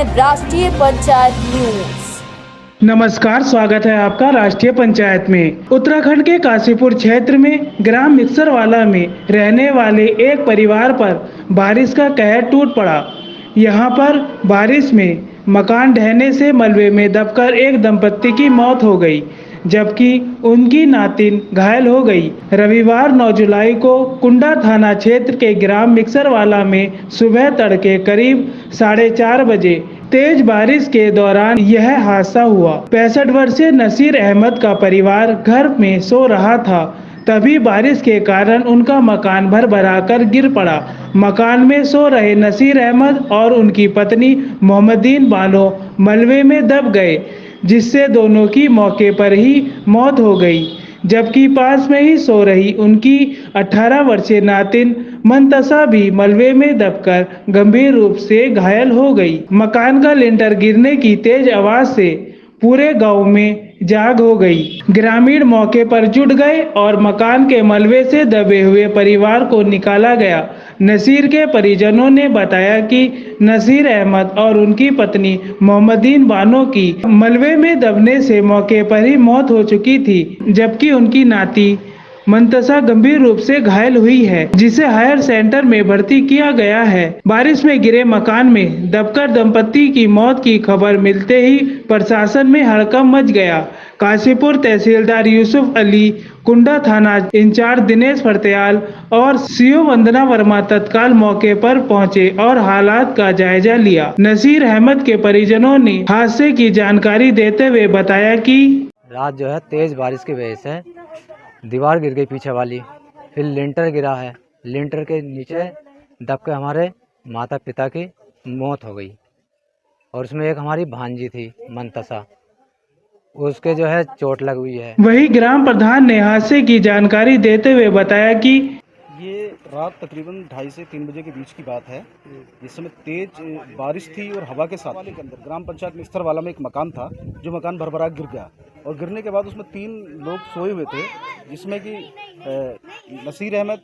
हैं राष्ट्रीय पंचायत न्यूज। नमस्कार, स्वागत है आपका राष्ट्रीय पंचायत में। उत्तराखंड के काशीपुर क्षेत्र में ग्राम मिक्सरवाला में रहने वाले एक परिवार पर बारिश का कहर टूट पड़ा। यहां पर बारिश में मकान ढहने से मलबे में दबकर एक दंपत्ति की मौत हो गई, जबकि उनकी नातिन घायल हो गई। रविवार 9 जुलाई को कुंडा थाना क्षेत्र के ग्राम मिक्सरवाला में सुबह तड़के करीब 4:30 बजे तेज बारिश के दौरान यह हादसा हुआ। 65 वर्षीय नसीर अहमद का परिवार घर में सो रहा था, तभी बारिश के कारण उनका मकान भरभराकर गिर पड़ा। मकान में सो रहे नसीर अहमद और उनकी पत्नी मोहम्मदीन बानो मलबे में दब गए, जिससे दोनों की मौके पर ही मौत हो गई, जबकि पास में ही सो रही उनकी 18 वर्षीय नातिन मंतसा भी मलबे में दबकर गंभीर रूप से घायल हो गई। मकान का लिंटर गिरने की तेज आवाज से पूरे गांव में जाग हो गई। ग्रामीण मौके पर जुट गए और मकान के मलबे से दबे हुए परिवार को निकाला गया। नसीर के परिजनों ने बताया कि नसीर अहमद और उनकी पत्नी मोहम्मदीन बानो की मलबे में दबने से मौके पर ही मौत हो चुकी थी, जबकि उनकी नाती मंतसा गंभीर रूप से घायल हुई है, जिसे हायर सेंटर में भर्ती किया गया है। बारिश में गिरे मकान में दबकर दंपत्ति की मौत की खबर मिलते ही प्रशासन में हड़कंप मच गया। काशीपुर तहसीलदार यूसुफ अली, कुंडा थाना इंचार्ज दिनेश फरत्याल और सीओ वंदना वर्मा तत्काल मौके पर पहुंचे और हालात का जायजा लिया। नसीर अहमद के परिजनों ने हादसे की जानकारी देते हुए बताया कि रात जो है तेज बारिश की वजह से दीवार गिर गई पीछे वाली, फिर लिंटर गिरा है, लिंटर के नीचे दब के हमारे माता पिता की मौत हो गई और उसमें एक हमारी भांजी थी मंतसा, उसके जो है चोट लग हुई है। वही ग्राम प्रधान ने हादसे की जानकारी देते हुए बताया कि ये रात तकरीबन 2:30 से 3 बजे के बीच की बात है। इस समय तेज बारिश थी और हवा के साथ के अंदर ग्राम पंचायत मिक्सरवाला में एक मकान था, जो मकान भरभरा गिर गया और गिरने के बाद उसमें 3 लोग सोए हुए थे, जिसमें कि नसीर अहमद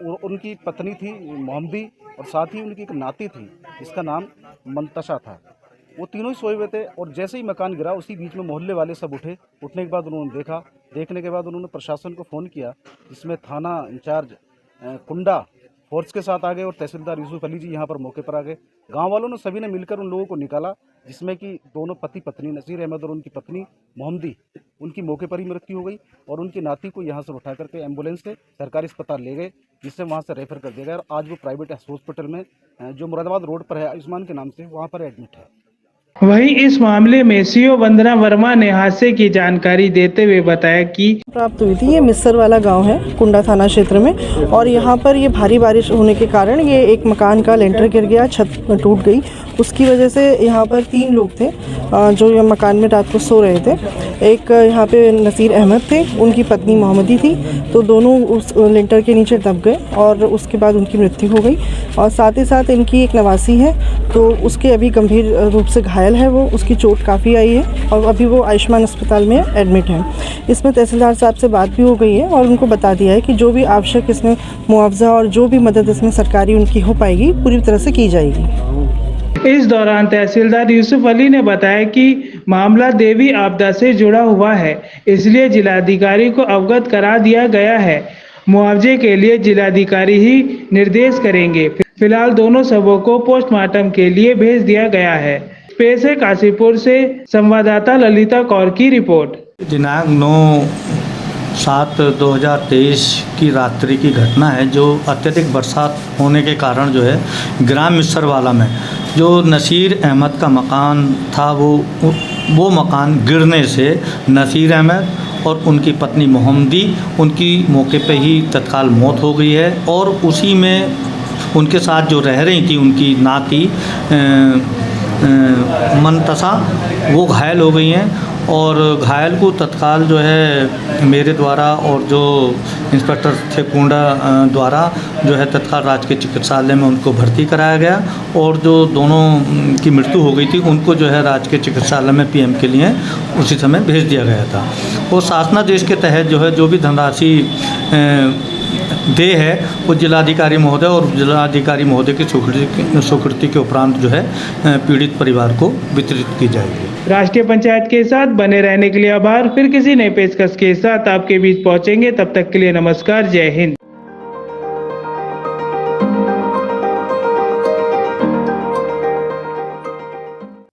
और उनकी पत्नी थी मोहम्मदी और साथ ही उनकी एक नाती थी, जिसका नाम मंतशा था। वो तीनों ही सोए हुए थे और जैसे ही मकान गिरा उसी बीच में मोहल्ले वाले सब उठे। उठने के बाद उन्होंने देखने के बाद उन्होंने प्रशासन को फ़ोन किया, जिसमें थाना इंचार्ज कुंडा फोर्स के साथ आ गए और तहसीलदार यूसुफ अली जी यहाँ पर मौके पर आ गए। गांव वालों ने सभी ने मिलकर उन लोगों को निकाला, जिसमें कि दोनों पति पत्नी नसीर अहमद और उनकी पत्नी मोहम्मदी, उनकी मौके पर ही मृत्यु हो गई और उनकी नाती को यहाँ से उठा करके एम्बुलेंस से सरकारी अस्पताल ले गए, जिससे वहाँ से रेफर कर दिया गया और आज वो प्राइवेट हॉस्पिटल में जो मुरादाबाद रोड पर है आयुष्मान के नाम से वहाँ पर एडमिट है। वहीं इस मामले में सीओ वंदना वर्मा ने हादसे की जानकारी देते हुए बताया कि प्राप्त हुई थी। ये मिक्सरवाला गांव है कुंडा थाना क्षेत्र में और यहाँ पर ये भारी बारिश होने के कारण ये एक मकान का लेंटर गिर गया, छत टूट गई। उसकी वजह से यहाँ पर 3 लोग थे जो ये मकान में रात को सो रहे थे। एक यहाँ पे नसीर अहमद थे, उनकी पत्नी मोहम्मदी थी, तो दोनों उस लेंटर के नीचे दब गए और उसके बाद उनकी मृत्यु हो गई। और साथ ही साथ इनकी एक नवासी है, तो उसके अभी गंभीर रूप से घायल है, वो उसकी चोट काफ़ी आई है और अभी वो आयुष्मान अस्पताल में एडमिट है। इसमें तहसीलदार साहब से बात भी हो गई है और उनको बता दिया है कि जो भी आवश्यक इसमें मुआवजा और जो भी मदद इसमें सरकारी उनकी हो पाएगी पूरी तरह से की जाएगी। इस दौरान तहसीलदार यूसुफ अली ने बताया कि मामला देवी आपदा से जुड़ा हुआ है, इसलिए जिलाधिकारी को अवगत करा दिया गया है। मुआवजे के लिए जिलाधिकारी ही निर्देश करेंगे। फिलहाल दोनों शवों को पोस्टमार्टम के लिए भेज दिया गया है। पेश है काशीपुर से संवाददाता ललिता कौर की रिपोर्ट। दिनांक 9/7/2023 की रात्रि की घटना है, जो अत्यधिक बरसात होने के कारण जो है ग्राम मिक्सरवाला में जो नसीर अहमद का मकान था वो मकान गिरने से नसीर अहमद और उनकी पत्नी मोहम्मदी, उनकी मौके पे ही तत्काल मौत हो गई है और उसी में उनके साथ जो रह रही थी उनकी नाती मंतसा, वो घायल हो गई हैं और घायल को तत्काल जो है मेरे द्वारा और जो इंस्पेक्टर थे कुंडा द्वारा जो है तत्काल राजकीय चिकित्सालय में उनको भर्ती कराया गया और जो दोनों की मृत्यु हो गई थी उनको जो है राजकीय चिकित्सालय में पीएम के लिए उसी समय भेज दिया गया था। और शासनादेश के तहत जो है जो भी धनराशि देय है वो जिलाधिकारी महोदय और जिलाधिकारी महोदय की स्वीकृति के उपरांत जो है पीड़ित परिवार को वितरित की जाएगी। राष्ट्रीय पंचायत के साथ बने रहने के लिए आभार। फिर किसी नए पेशकश के साथ आपके बीच पहुंचेंगे, तब तक के लिए नमस्कार, जय हिंद।